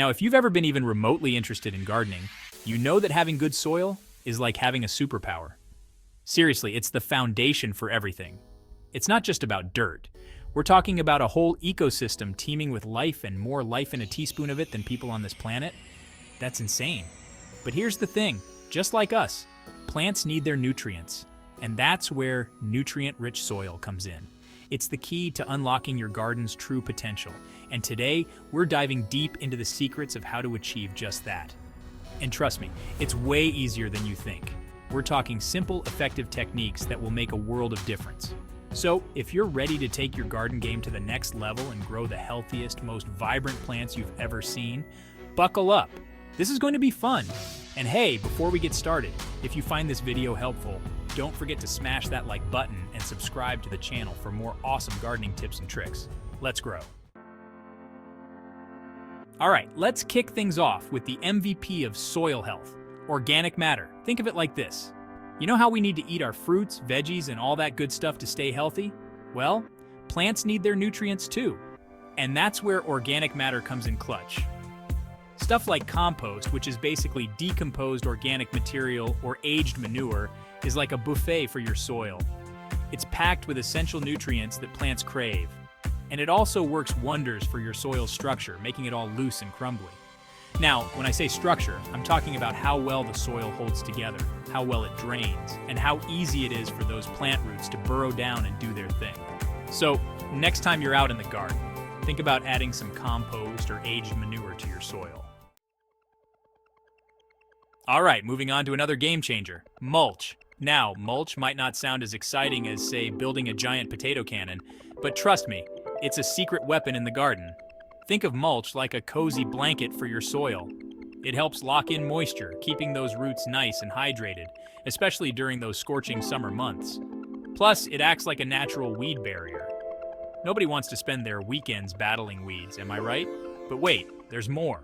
Now, if you've ever been even remotely interested in gardening, you know that having good soil is like having a superpower. Seriously, it's the foundation for everything. It's not just about dirt. We're talking about a whole ecosystem teeming with life, and more life in a teaspoon of it than people on this planet. That's insane. But here's the thing, just like us, plants need their nutrients, and that's where nutrient-rich soil comes in. It's the key to unlocking your garden's true potential, and today we're diving deep into the secrets of how to achieve just that. And trust me, it's way easier than you think. We're talking simple, effective techniques that will make a world of difference. So, if you're ready to take your garden game to the next level and grow the healthiest, most vibrant plants you've ever seen, buckle up. This is going to be fun. And hey, before we get started, if you find this video helpful, don't forget to smash that like button and subscribe to the channel for more awesome gardening tips and tricks. Let's grow. All right, let's kick things off with the MVP of soil health, organic matter. Think of it like this. You know how we need to eat our fruits, veggies, and all that good stuff to stay healthy? Well, plants need their nutrients too. And that's where organic matter comes in clutch. Stuff like compost, which is basically decomposed organic material or aged manure, is like a buffet for your soil. It's packed with essential nutrients that plants crave. And it also works wonders for your soil's structure, making it all loose and crumbly. Now, when I say structure, I'm talking about how well the soil holds together, how well it drains, and how easy it is for those plant roots to burrow down and do their thing. So, next time you're out in the garden, think about adding some compost or aged manure to your soil. All right, moving on to another game changer, mulch. Now, mulch might not sound as exciting as, say, building a giant potato cannon, but trust me, it's a secret weapon in the garden. Think of mulch like a cozy blanket for your soil. It helps lock in moisture, keeping those roots nice and hydrated, especially during those scorching summer months. Plus, it acts like a natural weed barrier. Nobody wants to spend their weekends battling weeds, am I right? But wait, there's more.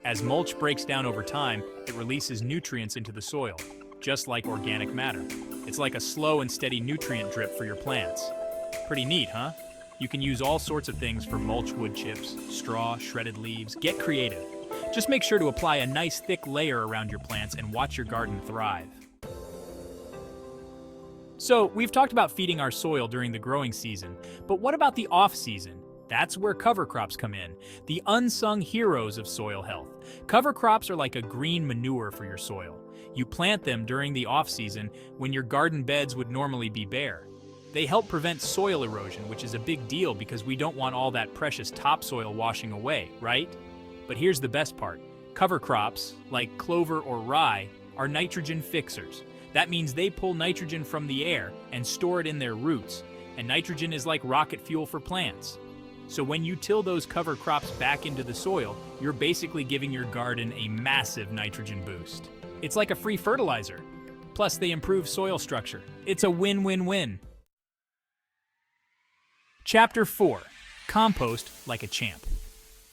As mulch breaks down over time, it releases nutrients into the soil, just like organic matter. It's like a slow and steady nutrient drip for your plants. Pretty neat, huh? You can use all sorts of things for mulch: wood chips, straw, shredded leaves. Get creative. Just make sure to apply a nice thick layer around your plants and watch your garden thrive. So, we've talked about feeding our soil during the growing season, but what about the off-season? That's where cover crops come in, the unsung heroes of soil health. Cover crops are like a green manure for your soil. You plant them during the off-season when your garden beds would normally be bare. They help prevent soil erosion, which is a big deal because we don't want all that precious topsoil washing away, right? But here's the best part. Cover crops, like clover or rye, are nitrogen fixers. That means they pull nitrogen from the air and store it in their roots, and nitrogen is like rocket fuel for plants. So when you till those cover crops back into the soil, you're basically giving your garden a massive nitrogen boost. It's like a free fertilizer. Plus, they improve soil structure. It's a win-win-win. Chapter 4. Compost like a champ.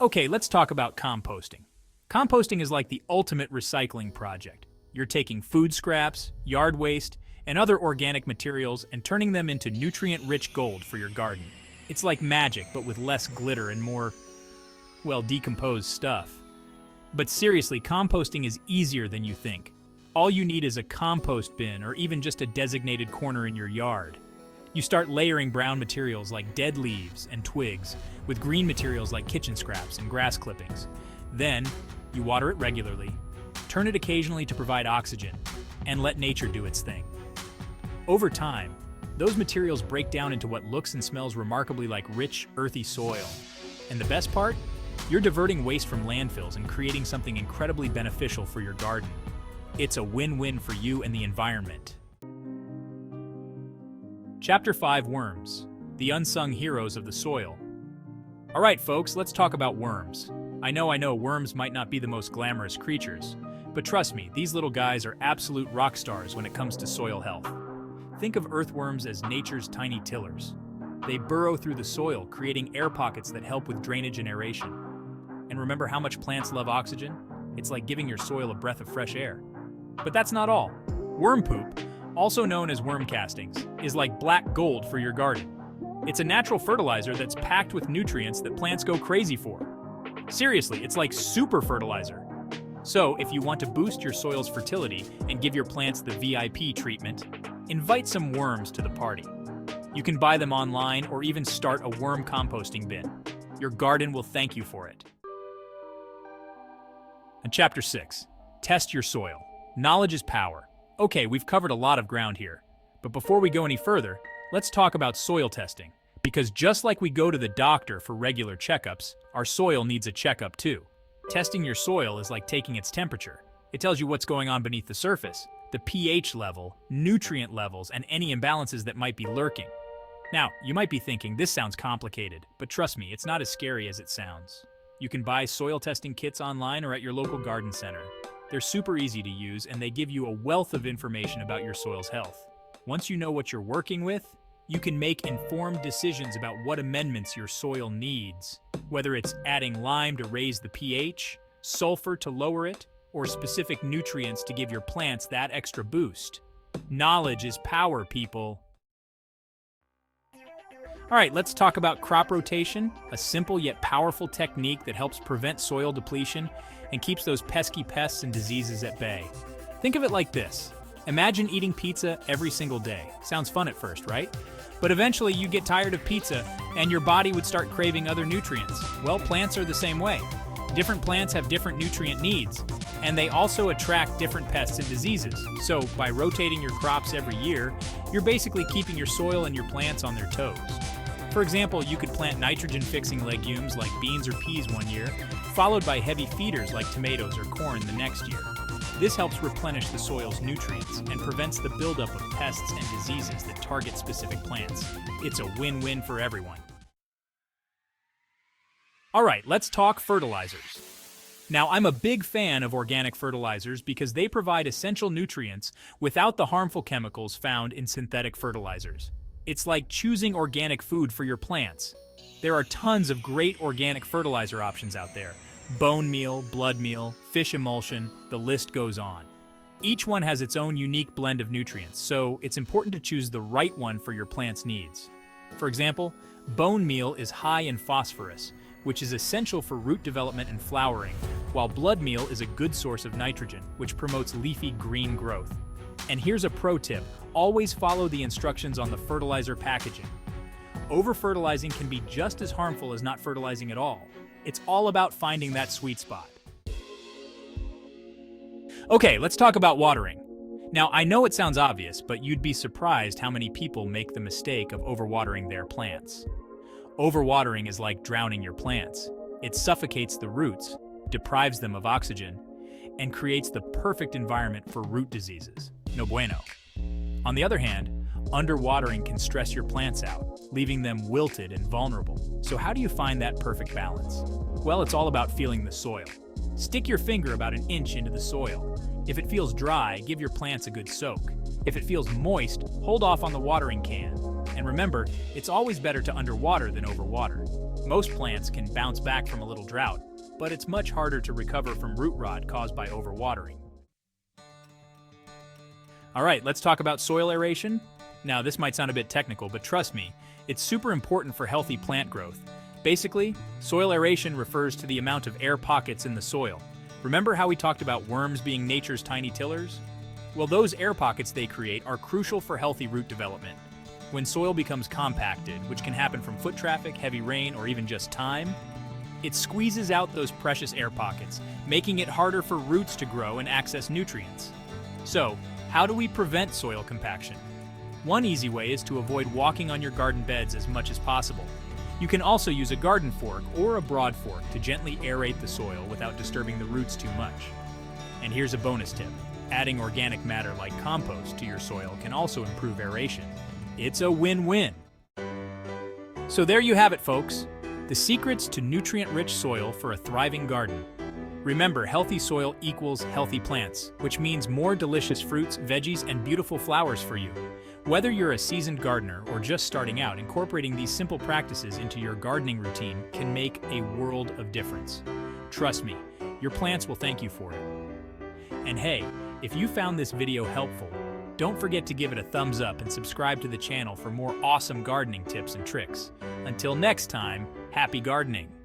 Okay, let's talk about composting. Composting is like the ultimate recycling project. You're taking food scraps, yard waste, and other organic materials and turning them into nutrient-rich gold for your garden. It's like magic, but with less glitter and more, well, decomposed stuff. But seriously, composting is easier than you think. All you need is a compost bin or even just a designated corner in your yard. You start layering brown materials like dead leaves and twigs with green materials like kitchen scraps and grass clippings. Then, you water it regularly, turn it occasionally to provide oxygen, and let nature do its thing. Over time, those materials break down into what looks and smells remarkably like rich, earthy soil. And the best part? You're diverting waste from landfills and creating something incredibly beneficial for your garden. It's a win-win for you and the environment. Chapter 5. Worms, the unsung heroes of the soil. All right, folks, let's talk about worms. I know, worms might not be the most glamorous creatures, but trust me, these little guys are absolute rock stars when it comes to soil health. Think of earthworms as nature's tiny tillers. They burrow through the soil, creating air pockets that help with drainage and aeration. And remember how much plants love oxygen? It's like giving your soil a breath of fresh air. But that's not all. Worm poop, also known as worm castings, is like black gold for your garden. It's a natural fertilizer that's packed with nutrients that plants go crazy for. Seriously, it's like super fertilizer. So, if you want to boost your soil's fertility and give your plants the VIP treatment, invite some worms to the party. You can buy them online or even start a worm composting bin. Your garden will thank you for it. And Chapter 6. Test your soil. Knowledge is power. Okay, we've covered a lot of ground here. But before we go any further, let's talk about soil testing. Because just like we go to the doctor for regular checkups, our soil needs a checkup too. Testing your soil is like taking its temperature. It tells you what's going on beneath the surface, the pH level, nutrient levels, and any imbalances that might be lurking. Now, you might be thinking, this sounds complicated, but trust me, it's not as scary as it sounds. You can buy soil testing kits online or at your local garden center. They're super easy to use and they give you a wealth of information about your soil's health. Once you know what you're working with, you can make informed decisions about what amendments your soil needs, whether it's adding lime to raise the pH, sulfur to lower it, or specific nutrients to give your plants that extra boost. Knowledge is power, people. All right, let's talk about crop rotation, a simple yet powerful technique that helps prevent soil depletion and keeps those pesky pests and diseases at bay. Think of it like this. Imagine eating pizza every single day. Sounds fun at first, right? But eventually you get tired of pizza and your body would start craving other nutrients. Well, plants are the same way. Different plants have different nutrient needs, and they also attract different pests and diseases. So by rotating your crops every year, you're basically keeping your soil and your plants on their toes. For example, you could plant nitrogen-fixing legumes like beans or peas one year, followed by heavy feeders like tomatoes or corn the next year. This helps replenish the soil's nutrients and prevents the buildup of pests and diseases that target specific plants. It's a win-win for everyone. All right, let's talk fertilizers. Now, I'm a big fan of organic fertilizers because they provide essential nutrients without the harmful chemicals found in synthetic fertilizers. It's like choosing organic food for your plants. There are tons of great organic fertilizer options out there. Bone meal, blood meal, fish emulsion, the list goes on. Each one has its own unique blend of nutrients, so it's important to choose the right one for your plant's needs. For example, bone meal is high in phosphorus, which is essential for root development and flowering, while blood meal is a good source of nitrogen, which promotes leafy green growth. And here's a pro tip, always follow the instructions on the fertilizer packaging. Over-fertilizing can be just as harmful as not fertilizing at all. It's all about finding that sweet spot. Okay, let's talk about watering. Now, I know it sounds obvious, but you'd be surprised how many people make the mistake of overwatering their plants. Overwatering is like drowning your plants. It suffocates the roots, deprives them of oxygen, and creates the perfect environment for root diseases. No bueno. On the other hand, underwatering can stress your plants out, leaving them wilted and vulnerable. So how do you find that perfect balance? Well, it's all about feeling the soil. Stick your finger about an inch into the soil. If it feels dry, give your plants a good soak. If it feels moist, hold off on the watering can. And remember, it's always better to underwater than overwater. Most plants can bounce back from a little drought, but it's much harder to recover from root rot caused by overwatering. All right, let's talk about soil aeration. Now, this might sound a bit technical, but trust me, it's super important for healthy plant growth. Basically, soil aeration refers to the amount of air pockets in the soil. Remember how we talked about worms being nature's tiny tillers? Well, those air pockets they create are crucial for healthy root development. When soil becomes compacted, which can happen from foot traffic, heavy rain, or even just time, it squeezes out those precious air pockets, making it harder for roots to grow and access nutrients. So, how do we prevent soil compaction? One easy way is to avoid walking on your garden beds as much as possible. You can also use a garden fork or a broad fork to gently aerate the soil without disturbing the roots too much. And here's a bonus tip. Adding organic matter like compost to your soil can also improve aeration. It's a win-win. So there you have it, folks. The secrets to nutrient-rich soil for a thriving garden. Remember, healthy soil equals healthy plants, which means more delicious fruits, veggies, and beautiful flowers for you. Whether you're a seasoned gardener or just starting out, incorporating these simple practices into your gardening routine can make a world of difference. Trust me, your plants will thank you for it. And hey, if you found this video helpful, don't forget to give it a thumbs up and subscribe to the channel for more awesome gardening tips and tricks. Until next time, happy gardening!